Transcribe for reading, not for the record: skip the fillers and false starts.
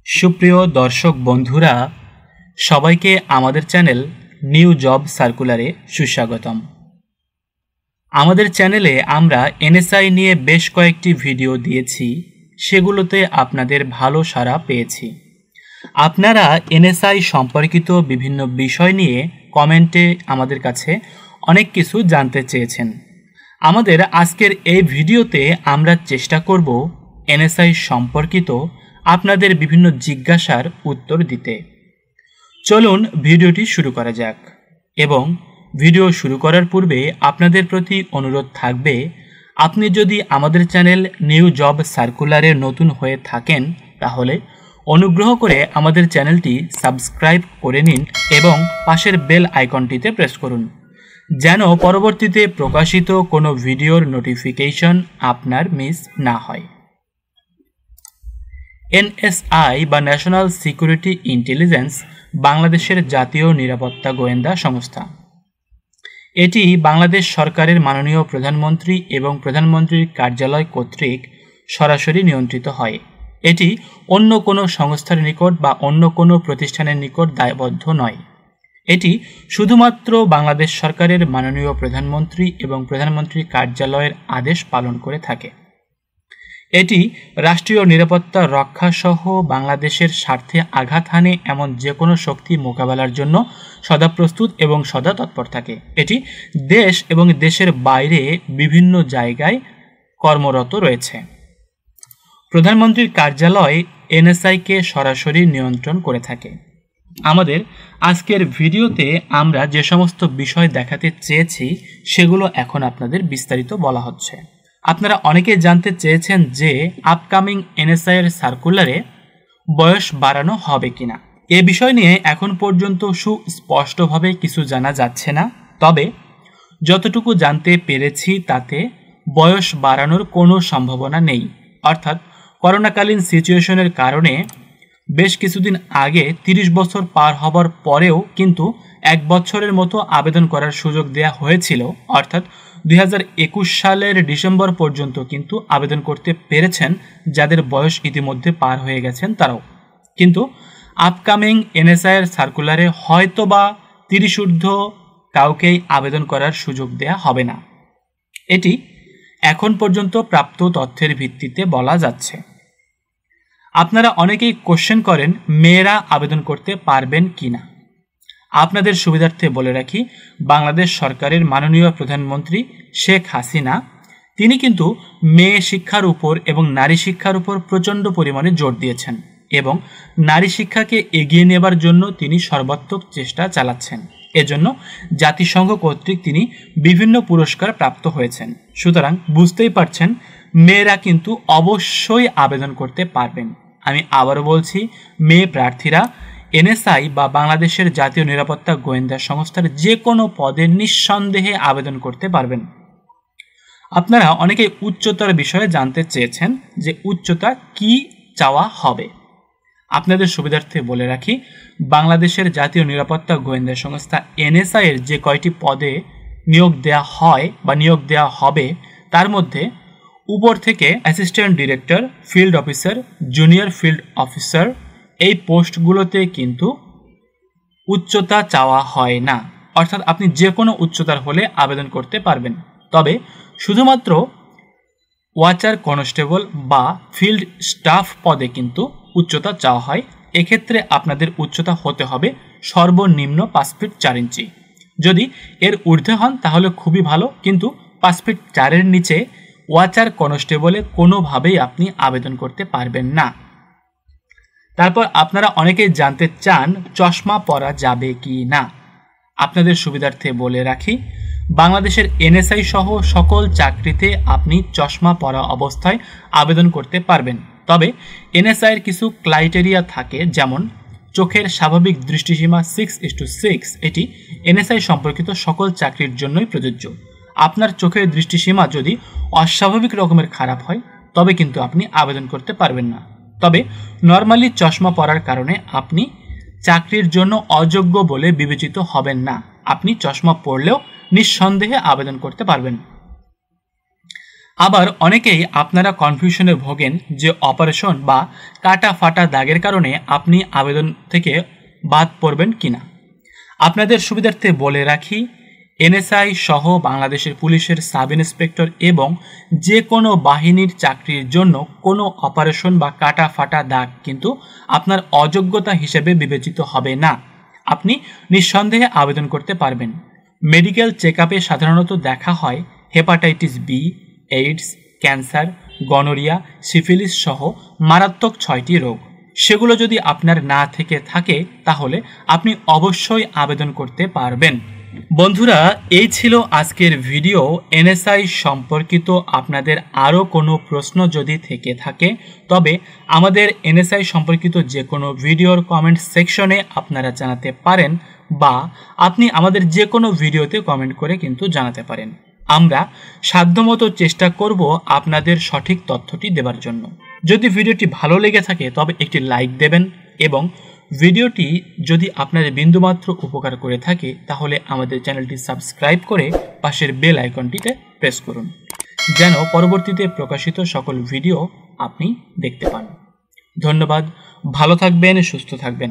সুপ্রিয় দর্শক বন্ধুরা, সবাইকে আমাদের চ্যানেল নিউ জব সার্কুলারে সুস্বাগতম। আমাদের চ্যানেলে আমরা এনএসআই নিয়ে বেশ কয়েকটি ভিডিও দিয়েছি, সেগুলোতে আপনাদের ভালো সাড়া পেয়েছি। আপনারা এনএসআই সম্পর্কিত বিভিন্ন বিষয় নিয়ে কমেন্টে আমাদের কাছে অনেক কিছু জানতে চেয়েছেন। আমাদের আজকের এই ভিডিওতে আমরা চেষ্টা করব এনএসআই সম্পর্কিত আপনাদের বিভিন্ন জিজ্ঞাসার উত্তর দিতে। চলুন ভিডিওটি শুরু করা যাক। এবং ভিডিও শুরু করার পূর্বে আপনাদের প্রতি অনুরোধ থাকবে, আপনি যদি আমাদের চ্যানেল নিউ জব সার্কুলারে নতুন হয়ে থাকেন তাহলে অনুগ্রহ করে আমাদের চ্যানেলটি সাবস্ক্রাইব করে নিন এবং পাশের বেল আইকনটিতে প্রেস করুন, যেন পরবর্তীতে প্রকাশিত কোনো ভিডিওর নোটিফিকেশন আপনার মিস না হয়। এনএসআই বা ন্যাশনাল সিকিউরিটি ইন্টেলিজেন্স বাংলাদেশের জাতীয় নিরাপত্তা গোয়েন্দা সংস্থা। এটি বাংলাদেশ সরকারের মাননীয় প্রধানমন্ত্রী এবং প্রধানমন্ত্রীর কার্যালয় কর্তৃক সরাসরি নিয়ন্ত্রিত হয়। এটি অন্য কোনো সংস্থার নিকট বা অন্য কোনো প্রতিষ্ঠানের নিকট দায়বদ্ধ নয়। এটি শুধুমাত্র বাংলাদেশ সরকারের মাননীয় প্রধানমন্ত্রী এবং প্রধানমন্ত্রীর কার্যালয়ের আদেশ পালন করে থাকে। এটি রাষ্ট্রীয় নিরাপত্তা রক্ষা সহ বাংলাদেশের স্বার্থে আঘাত হানে এমন যে কোনো শক্তি মোকাবেলার জন্য সদা প্রস্তুত এবং সদা তৎপর থাকে। এটি দেশ এবং দেশের বাইরে বিভিন্ন জায়গায় কর্মরত রয়েছে। প্রধানমন্ত্রীর কার্যালয় এনএসআইকে সরাসরি নিয়ন্ত্রণ করে থাকে। আমাদের আজকের ভিডিওতে আমরা যে সমস্ত বিষয় দেখাতে চেয়েছি সেগুলো এখন আপনাদের বিস্তারিত বলা হচ্ছে। আপনারা অনেকে জানতে চেয়েছেন যে আপকামিং এনএসআই এর সার্কুলারে বয়স বাড়ানো হবে কিনা। এ বিষয় নিয়ে এখন পর্যন্ত সুস্পষ্টভাবে কিছু জানা যাচ্ছে না, তবে যতটুকু জানতে পেরেছি তাতে বয়স বাড়ানোর কোনো সম্ভাবনা নেই। অর্থাৎ করোনাকালীন সিচুয়েশনের কারণে বেশ কিছুদিন আগে 30 বছর পার হবার পরেও কিন্তু 1 বছরের মতো আবেদন করার সুযোগ দেয়া হয়েছিল। অর্থাৎ 2021 সালের ডিসেম্বর পর্যন্ত কিন্তু আবেদন করতে পেরেছেন যাদের বয়স ইতিমধ্যে পার হয়ে গেছেন তারাও। কিন্তু আপকামিং এনএসআই এর সার্কুলারে হয়তোবা 30 ঊর্ধ্ব কাউকেই আবেদন করার সুযোগ দেয়া হবে না। এটি এখন পর্যন্ত প্রাপ্ত তথ্যের ভিত্তিতে বলা যাচ্ছে। আপনারা অনেকেই কোশ্চেন করেন মেয়েরা আবেদন করতে পারবেন কিনা। আপনাদের সুবিধার্থে বলে রাখি, বাংলাদেশ সরকারের মাননীয় প্রধানমন্ত্রী শেখ হাসিনা তিনি কিন্তু মেয়ে শিক্ষার উপর এবং নারী শিক্ষার উপর প্রচণ্ড পরিমাণে জোর দিয়েছেন এবং নারী শিক্ষাকে এগিয়ে নেবার জন্য তিনি সর্বাত্মক চেষ্টা চালাচ্ছেন। এজন্য জাতিসংঘ কর্তৃক তিনি বিভিন্ন পুরস্কার প্রাপ্ত হয়েছেন। সুতরাং বুঝতেই পারছেন মেয়েরা কিন্তু অবশ্যই আবেদন করতে পারবেন। আমি আবারও বলছি, মেয়ে প্রার্থীরা এনএসআই বা বাংলাদেশের জাতীয় নিরাপত্তা গোয়েন্দা সংস্থার যে কোনো পদে নিঃসন্দেহে আবেদন করতে পারবেন। আপনারা অনেকেই উচ্চতার বিষয়ে জানতে চেয়েছেন যে উচ্চতা কি চাওয়া হবে। আপনাদের সুবিধার্থে বলে রাখি, বাংলাদেশের জাতীয় নিরাপত্তা গোয়েন্দা সংস্থা এনএসআই এর যে কয়টি পদে নিয়োগ দেয়া হয় বা নিয়োগ দেওয়া হবে তার মধ্যে উপর থেকে assistant director, field officer, junior field officer এই পোস্টগুলোতে কিন্তু উচ্চতা চাওয়া হয় না। অর্থাৎ আপনি যে কোনো উচ্চতার হলে আবেদন করতে পারবেন। তবে শুধুমাত্র ওয়াচার কনস্টেবল বা ফিল্ড স্টাফ পদে কিন্তু উচ্চতা চাওয়া হয়। এক্ষেত্রে আপনাদের উচ্চতা হতে হবে সর্বনিম্ন 5 ফিট 4 ইঞ্চি। যদি এর ঊর্ধ্বে হন তাহলে খুবই ভালো, কিন্তু 5 ফিট 4 এর নিচে ওয়াচার কনস্টেবলে কোনোভাবেই আপনি আবেদন করতে পারবেন না। তারপর আপনারা অনেকেই জানতে চান চশমা পরা যাবে কি না। আপনাদের সুবিধার্থে বলে রাখি, বাংলাদেশের এনএসআই সহ সকল চাকরিতে আপনি চশমা পরা অবস্থায় আবেদন করতে পারবেন। তবে এনএসআই এর কিছু ক্রাইটেরিয়া থাকে, যেমন চোখের স্বাভাবিক দৃষ্টিসীমা 6:6। এটি এনএসআই সম্পর্কিত সকল চাকরির জন্যই প্রযোজ্য। আপনার চোখের দৃষ্টিসীমা যদি অস্বাভাবিক রকমের খারাপ হয় তবে কিন্তু আপনি আবেদন করতে পারবেন না। তবে নর্মালি চশমা পরার কারণে আপনি চাকরির জন্য অযোগ্য বলে বিবেচিত হবেন না। আপনি চশমা পরলেও নিঃসন্দেহে আবেদন করতে পারবেন। আবার অনেকেই আপনারা কনফিউশনে ভোগেন যে অপারেশন বা কাটা ফাটা দাগের কারণে আপনি আবেদন থেকে বাদ পড়বেন কিনা। আপনাদের সুবিধার্থে বলে রাখি, এনএসআই সহ বাংলাদেশের পুলিশের সাব ইন্সপেক্টর এবং যে কোনো বাহিনীর চাকরির জন্য কোনো অপারেশন বা কাটা ফাটা দাগ কিন্তু আপনার অযোগ্যতা হিসেবে বিবেচিত হবে না। আপনি নিঃসন্দেহে আবেদন করতে পারবেন। মেডিকেল চেক আপে সাধারণত দেখা হয় hepatitis B, AIDS, cancer, gonorrhoea, syphilis সহ মারাত্মক 6টি রোগ। সেগুলো যদি আপনার না থেকে থাকে তাহলে আপনি অবশ্যই আবেদন করতে পারবেন। বন্ধুরা, এই ছিল আজকের ভিডিও। এনএসআই সম্পর্কিত আপনাদের আরও কোনো প্রশ্ন যদি থেকে থাকে তবে আমাদের এনএসআই সম্পর্কিত যে কোনো ভিডিওর কমেন্ট সেকশনে আপনারা জানাতে পারেন বা আপনি আমাদের যে কোনো ভিডিওতে কমেন্ট করে কিন্তু জানাতে পারেন। আমরা সাধ্যমতো চেষ্টা করব আপনাদের সঠিক তথ্যটি দেওয়ার জন্য। যদি ভিডিওটি ভালো লেগে থাকে তবে একটি লাইক দেবেন এবং ভিডিওটি যদি আপনার বিন্দুমাত্র উপকার করে থাকে তাহলে আমাদের চ্যানেলটি সাবস্ক্রাইব করে পাশের বেল আইকনটিতে প্রেস করুন, যেন পরবর্তীতে প্রকাশিত সকল ভিডিও আপনি দেখতে পান। ধন্যবাদ, ভালো থাকবেন, সুস্থ থাকবেন।